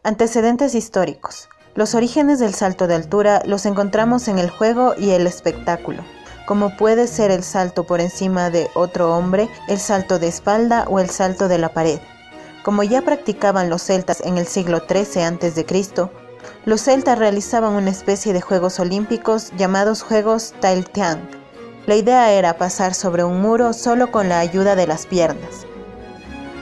Antecedentes históricos. Los orígenes del salto de altura los encontramos en el juego y el espectáculo, como puede ser el salto por encima de otro hombre, el salto de espalda o el salto de la pared. Como ya practicaban los celtas en el siglo XIII a.C., los celtas realizaban una especie de Juegos Olímpicos llamados Juegos Tailteann. La idea era pasar sobre un muro solo con la ayuda de las piernas.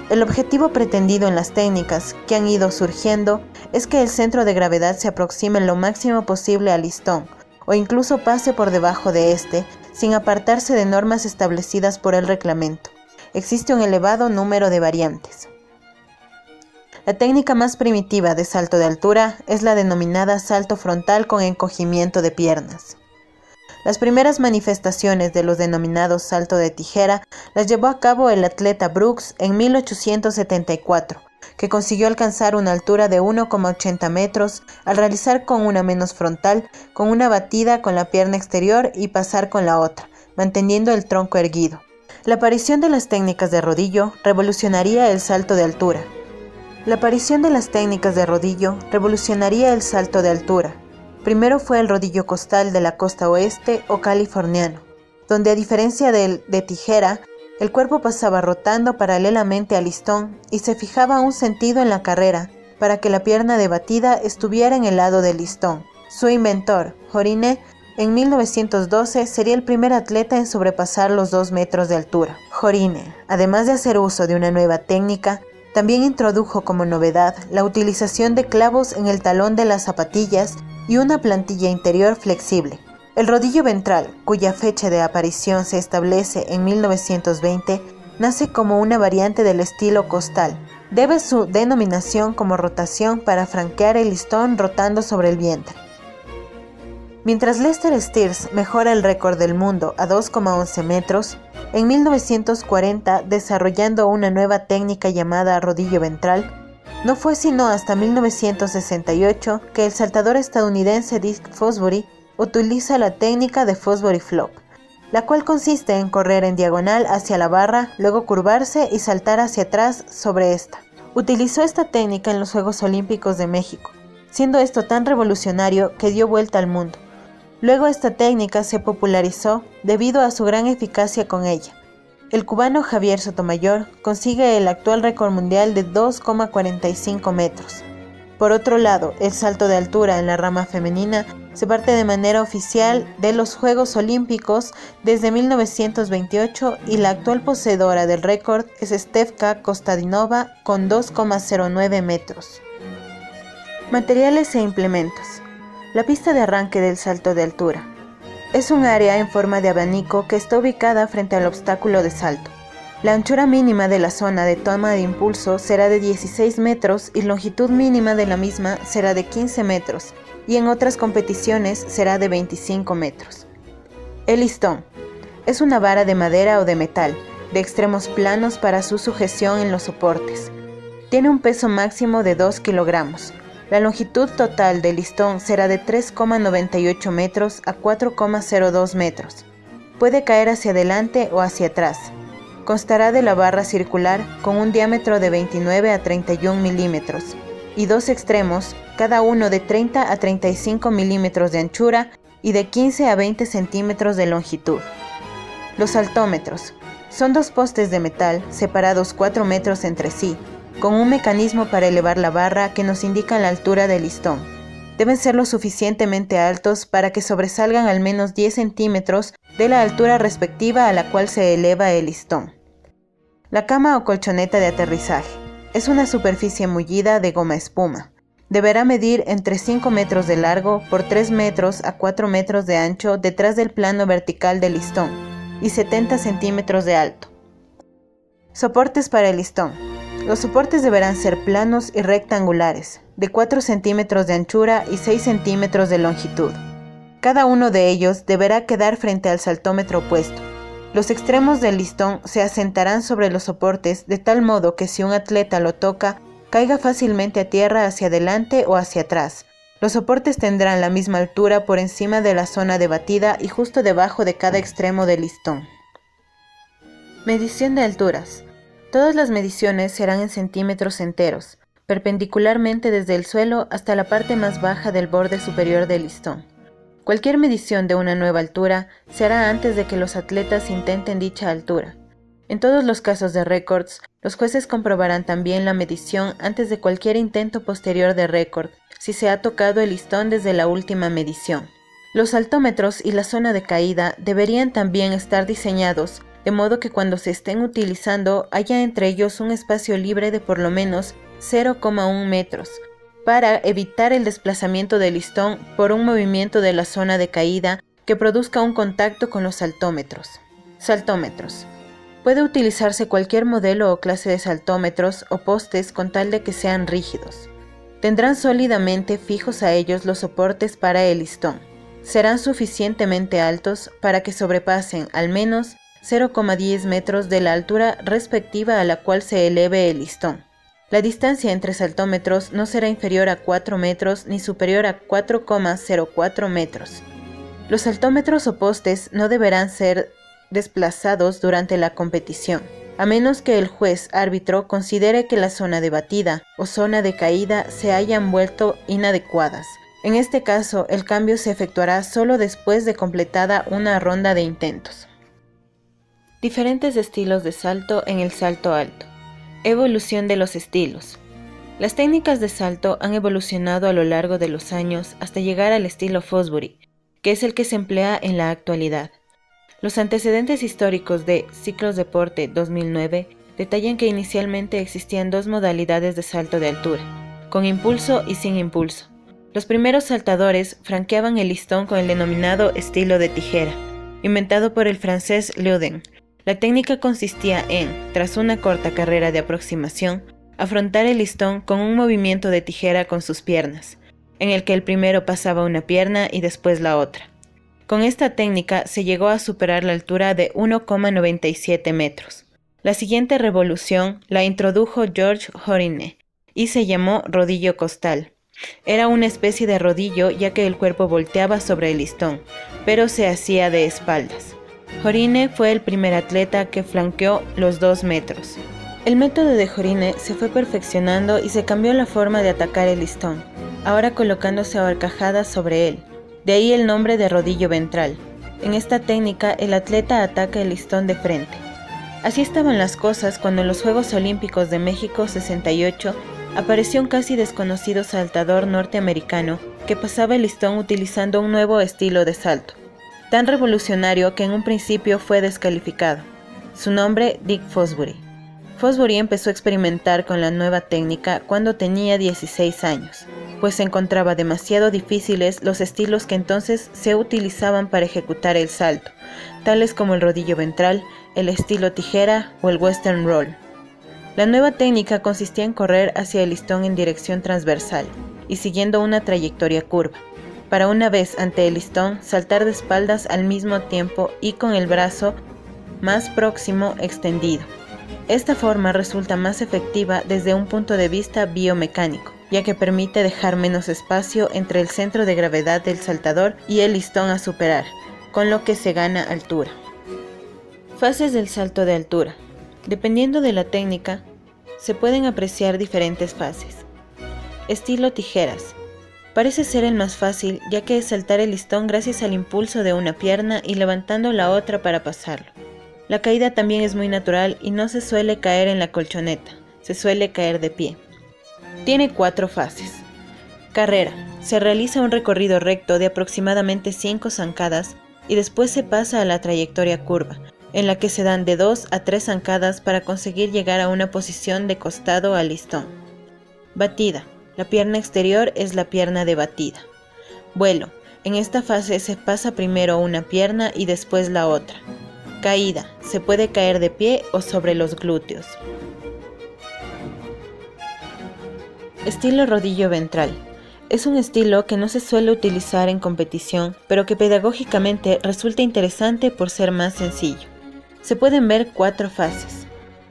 El objetivo pretendido en las técnicas que han ido surgiendo es que el centro de gravedad se aproxime lo máximo posible al listón, o incluso pase por debajo de este, sin apartarse de normas establecidas por el reglamento. Existe un elevado número de variantes. La técnica más primitiva de salto de altura es la denominada salto frontal con encogimiento de piernas. Las primeras manifestaciones de los denominados salto de tijera las llevó a cabo el atleta Brooks en 1874, que consiguió alcanzar una altura de 1,80 metros al realizar con una menos frontal, con una batida con la pierna exterior y pasar con la otra, manteniendo el tronco erguido. La aparición de las técnicas de rodillo revolucionaría el salto de altura. Primero fue el rodillo costal de la costa oeste o californiano, donde a diferencia del de tijera, el cuerpo pasaba rotando paralelamente al listón y se fijaba un sentido en la carrera para que la pierna de batida estuviera en el lado del listón. Su inventor, Horine, en 1912 sería el primer atleta en sobrepasar los 2 metros de altura. Horine, además de hacer uso de una nueva técnica, también introdujo como novedad la utilización de clavos en el talón de las zapatillas y una plantilla interior flexible. El rodillo ventral, cuya fecha de aparición se establece en 1920, nace como una variante del estilo costal. Debe su denominación como rotación para franquear el listón rotando sobre el vientre. Mientras Lester Steers mejora el récord del mundo a 2,11 metros, en 1940, desarrollando una nueva técnica llamada rodillo ventral, no fue sino hasta 1968 que el saltador estadounidense Dick Fosbury utiliza la técnica de Fosbury Flop, la cual consiste en correr en diagonal hacia la barra, luego curvarse y saltar hacia atrás sobre esta. Utilizó esta técnica en los Juegos Olímpicos de México, siendo esto tan revolucionario que dio vuelta al mundo. Luego esta técnica se popularizó debido a su gran eficacia con ella. El cubano Javier Sotomayor consigue el actual récord mundial de 2,45 metros. Por otro lado, el salto de altura en la rama femenina se parte de manera oficial de los Juegos Olímpicos desde 1928 y la actual poseedora del récord es Stefka Kostadinova con 2,09 metros. Materiales e implementos. La pista de arranque del salto de altura. Es un área en forma de abanico que está ubicada frente al obstáculo de salto. La anchura mínima de la zona de toma de impulso será de 16 metros y longitud mínima de la misma será de 15 metros y en otras competiciones será de 25 metros. El listón es una vara de madera o de metal, de extremos planos para su sujeción en los soportes. Tiene un peso máximo de 2 kilogramos. La longitud total del listón será de 3,98 metros a 4,02 metros. Puede caer hacia adelante o hacia atrás. Constará de la barra circular con un diámetro de 29 a 31 milímetros y dos extremos, cada uno de 30 a 35 milímetros de anchura y de 15 a 20 centímetros de longitud. Los saltómetros son 2 postes de metal separados 4 metros entre sí, con un mecanismo para elevar la barra que nos indica la altura del listón. Deben ser lo suficientemente altos para que sobresalgan al menos 10 centímetros de la altura respectiva a la cual se eleva el listón. La cama o colchoneta de aterrizaje es una superficie mullida de goma espuma. Deberá medir entre 5 metros de largo por 3 metros a 4 metros de ancho detrás del plano vertical del listón y 70 centímetros de alto. Soportes para el listón. Los soportes deberán ser planos y rectangulares, de 4 centímetros de anchura y 6 centímetros de longitud. Cada uno de ellos deberá quedar frente al saltómetro opuesto. Los extremos del listón se asentarán sobre los soportes de tal modo que si un atleta lo toca, caiga fácilmente a tierra hacia adelante o hacia atrás. Los soportes tendrán la misma altura por encima de la zona de batida y justo debajo de cada extremo del listón. Medición de alturas. Todas las mediciones serán en centímetros enteros. perpendicularmente desde el suelo hasta la parte más baja del borde superior del listón. Cualquier medición de una nueva altura se hará antes de que los atletas intenten dicha altura. En todos los casos de récords, los jueces comprobarán también la medición antes de cualquier intento posterior de récord, si se ha tocado el listón desde la última medición. Los altómetros y la zona de caída deberían también estar diseñados de modo que cuando se estén utilizando haya entre ellos un espacio libre de por lo menos 0,1 metros, para evitar el desplazamiento del listón por un movimiento de la zona de caída que produzca un contacto con los saltómetros. Saltómetros. Puede utilizarse cualquier modelo o clase de saltómetros o postes con tal de que sean rígidos. Tendrán sólidamente fijos a ellos los soportes para el listón. Serán suficientemente altos para que sobrepasen al menos 0,10 metros de la altura respectiva a la cual se eleve el listón. La distancia entre saltómetros no será inferior a 4 metros ni superior a 4,04 metros. Los saltómetros o postes no deberán ser desplazados durante la competición, a menos que el juez árbitro considere que la zona de batida o zona de caída se hayan vuelto inadecuadas. En este caso, el cambio se efectuará solo después de completada una ronda de intentos. Diferentes estilos de salto en el salto alto. Evolución de los estilos. Las técnicas de salto han evolucionado a lo largo de los años hasta llegar al estilo Fosbury, que es el que se emplea en la actualidad. Los antecedentes históricos de Ciclos Deporte 2009 detallan que inicialmente existían dos modalidades de salto de altura, con impulso y sin impulso. Los primeros saltadores franqueaban el listón con el denominado estilo de tijera, inventado por el francés Leuden. La técnica consistía en, tras una corta carrera de aproximación, afrontar el listón con un movimiento de tijera con sus piernas, en el que el primero pasaba una pierna y después la otra. Con esta técnica se llegó a superar la altura de 1,97 metros. La siguiente revolución la introdujo Georges Horinet y se llamó rodillo costal. Era una especie de rodillo ya que el cuerpo volteaba sobre el listón, pero se hacía de espaldas. Horinet fue el primer atleta que flanqueó los 2 metros. El método de Horinet se fue perfeccionando y se cambió la forma de atacar el listón, ahora colocándose a horcajadas sobre él, de ahí el nombre de rodillo ventral. En esta técnica el atleta ataca el listón de frente. Así estaban las cosas cuando en los Juegos Olímpicos de México 68 apareció un casi desconocido saltador norteamericano que pasaba el listón utilizando un nuevo estilo de salto, tan revolucionario que en un principio fue descalificado. Su nombre, Dick Fosbury. Fosbury empezó a experimentar con la nueva técnica cuando tenía 16 años, pues se encontraba demasiado difíciles los estilos que entonces se utilizaban para ejecutar el salto, tales como el rodillo ventral, el estilo tijera o el western roll. La nueva técnica consistía en correr hacia el listón en dirección transversal y siguiendo una trayectoria curva, para una vez ante el listón saltar de espaldas al mismo tiempo y con el brazo más próximo extendido. Esta forma resulta más efectiva desde un punto de vista biomecánico, ya que permite dejar menos espacio entre el centro de gravedad del saltador y el listón a superar, con lo que se gana altura. Fases del salto de altura. Dependiendo de la técnica, se pueden apreciar diferentes fases. Estilo tijeras. Parece ser el más fácil, ya que es saltar el listón gracias al impulso de una pierna y levantando la otra para pasarlo. La caída también es muy natural y no se suele caer en la colchoneta, se suele caer de pie. Tiene 4 fases. Carrera. Se realiza un recorrido recto de aproximadamente 5 zancadas y después se pasa a la trayectoria curva, en la que se dan de 2 a 3 zancadas para conseguir llegar a una posición de costado al listón. Batida. La pierna exterior es la pierna de batida. Vuelo. En esta fase se pasa primero una pierna y después la otra. Caída. Se puede caer de pie o sobre los glúteos. Estilo rodillo ventral. Es un estilo que no se suele utilizar en competición, pero que pedagógicamente resulta interesante por ser más sencillo. Se pueden ver 4 fases.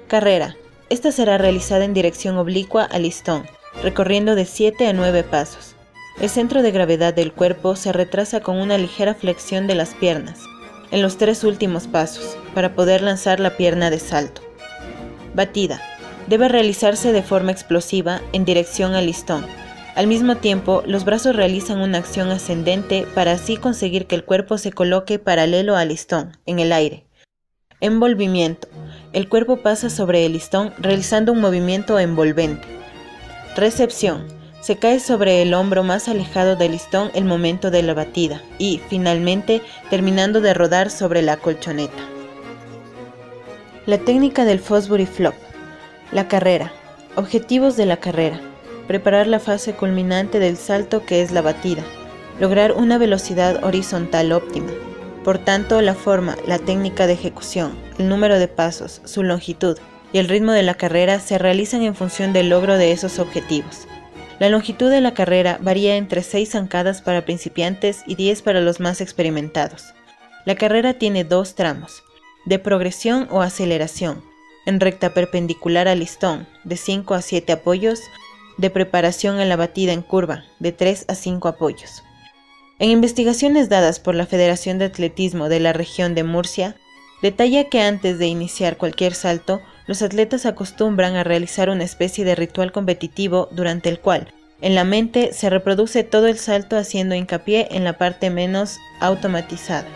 Carrera. Esta será realizada en dirección oblicua al listón, recorriendo de 7 a 9 pasos. El centro de gravedad del cuerpo se retrasa con una ligera flexión de las piernas, en los 3 últimos pasos, para poder lanzar la pierna de salto. Batida. debe realizarse de forma explosiva en dirección al listón. Al mismo tiempo, los brazos realizan una acción ascendente para así conseguir que el cuerpo se coloque paralelo al listón, en el aire. Envolvimiento. El cuerpo pasa sobre el listón realizando un movimiento envolvente. Recepción. Se cae sobre el hombro más alejado del listón el momento de la batida y, finalmente, terminando de rodar sobre la colchoneta. La técnica del Fosbury Flop. La carrera. Objetivos de la carrera. Preparar la fase culminante del salto que es la batida. Lograr una velocidad horizontal óptima. Por tanto, la forma, la técnica de ejecución, el número de pasos, su longitud y el ritmo de la carrera se realizan en función del logro de esos objetivos. La longitud de la carrera varía entre 6 zancadas para principiantes y 10 para los más experimentados. La carrera tiene 2 tramos, de progresión o aceleración, en recta perpendicular al listón, de 5 a 7 apoyos, de preparación a la batida en curva, de 3 a 5 apoyos. En investigaciones dadas por la Federación de Atletismo de la región de Murcia, detalla que antes de iniciar cualquier salto, los atletas acostumbran a realizar una especie de ritual competitivo durante el cual, en la mente, se reproduce todo el salto haciendo hincapié en la parte menos automatizada.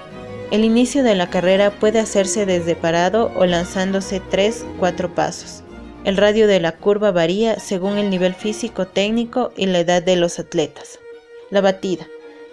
El inicio de la carrera puede hacerse desde parado o lanzándose 3-4 pasos. El radio de la curva varía según el nivel físico, técnico y la edad de los atletas. La batida.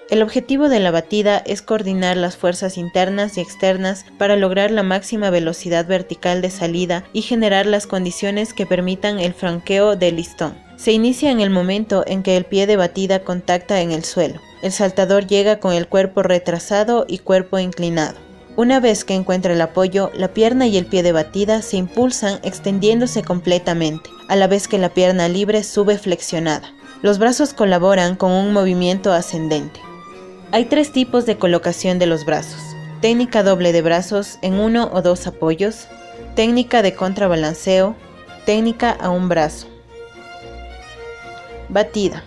El objetivo de la batida es coordinar las fuerzas internas y externas para lograr la máxima velocidad vertical de salida y generar las condiciones que permitan el franqueo del listón. Se inicia en el momento en que el pie de batida contacta en el suelo. El saltador llega con el cuerpo retrasado y cuerpo inclinado. Una vez que encuentra el apoyo, la pierna y el pie de batida se impulsan extendiéndose completamente, a la vez que la pierna libre sube flexionada. Los brazos colaboran con un movimiento ascendente. Hay 3 tipos de colocación de los brazos. Técnica doble de brazos en 1 o 2 apoyos, técnica de contrabalanceo, técnica a un brazo. Batida.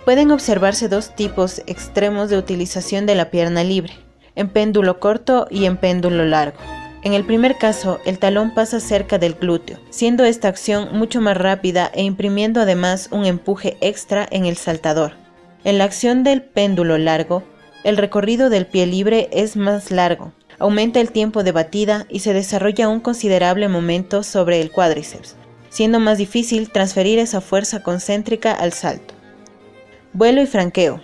Pueden observarse 2 tipos extremos de utilización de la pierna libre, en péndulo corto y en péndulo largo. En el primer caso, el talón pasa cerca del glúteo, siendo esta acción mucho más rápida e imprimiendo además un empuje extra en el saltador. En la acción del péndulo largo, el recorrido del pie libre es más largo, aumenta el tiempo de batida y se desarrolla un considerable momento sobre el cuádriceps, siendo más difícil transferir esa fuerza concéntrica al salto. Vuelo y franqueo.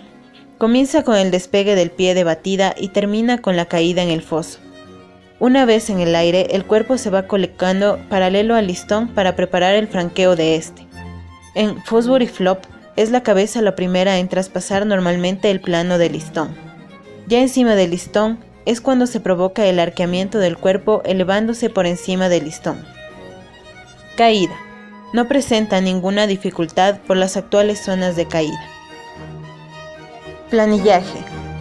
Comienza con el despegue del pie de batida y termina con la caída en el foso. Una vez en el aire, el cuerpo se va colocando paralelo al listón para preparar el franqueo de este. En Fosbury Flop, es la cabeza la primera en traspasar normalmente el plano del listón. Ya encima del listón es cuando se provoca el arqueamiento del cuerpo elevándose por encima del listón. Caída. No presenta ninguna dificultad por las actuales zonas de caída. Planillaje.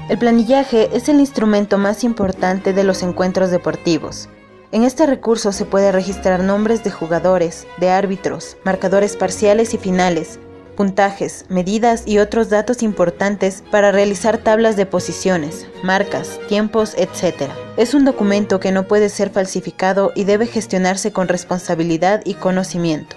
El planillaje es el instrumento más importante de los encuentros deportivos. En este recurso se puede registrar nombres de jugadores, de árbitros, marcadores parciales y finales, puntajes, medidas y otros datos importantes para realizar tablas de posiciones, marcas, tiempos, etc. Es un documento que no puede ser falsificado y debe gestionarse con responsabilidad y conocimiento.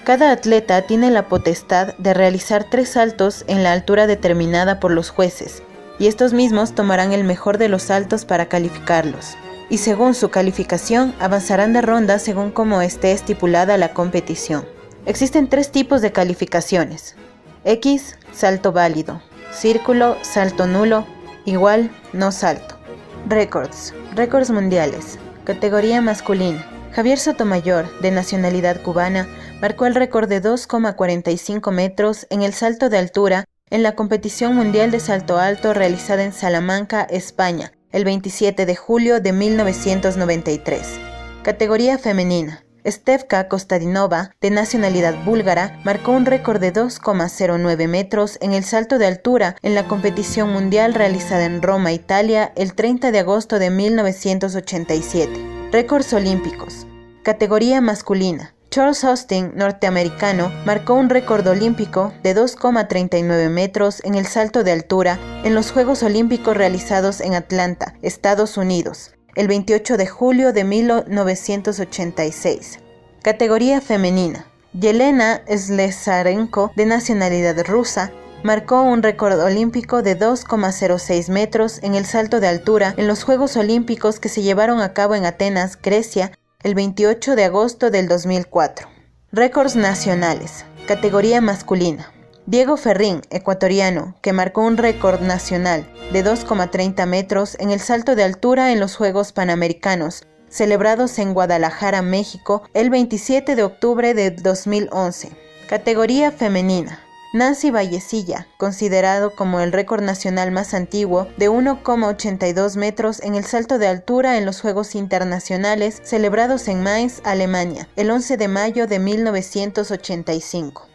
Cada atleta tiene la potestad de realizar 3 saltos en la altura determinada por los jueces, y estos mismos tomarán el mejor de los saltos para calificarlos. Y según su calificación, avanzarán de ronda según como esté estipulada la competición. Existen 3 tipos de calificaciones. X, salto válido. Círculo, salto nulo. Igual, no salto. Récords mundiales. Categoría masculina. Javier Sotomayor, de nacionalidad cubana, marcó el récord de 2,45 metros en el salto de altura en la competición mundial de salto alto realizada en Salamanca, España, el 27 de julio de 1993. Categoría femenina. Stefka Kostadinova, de nacionalidad búlgara, marcó un récord de 2,09 metros en el salto de altura en la competición mundial realizada en Roma, Italia, el 30 de agosto de 1987. Récords olímpicos. Categoría masculina. Charles Austin, norteamericano, marcó un récord olímpico de 2,39 metros en el salto de altura en los Juegos Olímpicos realizados en Atlanta, Estados Unidos, el 28 de julio de 1986. Categoría femenina. Yelena Slesarenko, de nacionalidad rusa, marcó un récord olímpico de 2,06 metros en el salto de altura en los Juegos Olímpicos que se llevaron a cabo en Atenas, Grecia, el 28 de agosto del 2004. Récords nacionales. Categoría masculina. Diego Ferrín, ecuatoriano, que marcó un récord nacional de 2,30 metros en el salto de altura en los Juegos Panamericanos, celebrados en Guadalajara, México, el 27 de octubre de 2011. Categoría femenina. Nancy Vallecilla, considerado como el récord nacional más antiguo, de 1,82 metros en el salto de altura en los Juegos Internacionales celebrados en Mainz, Alemania, el 11 de mayo de 1985.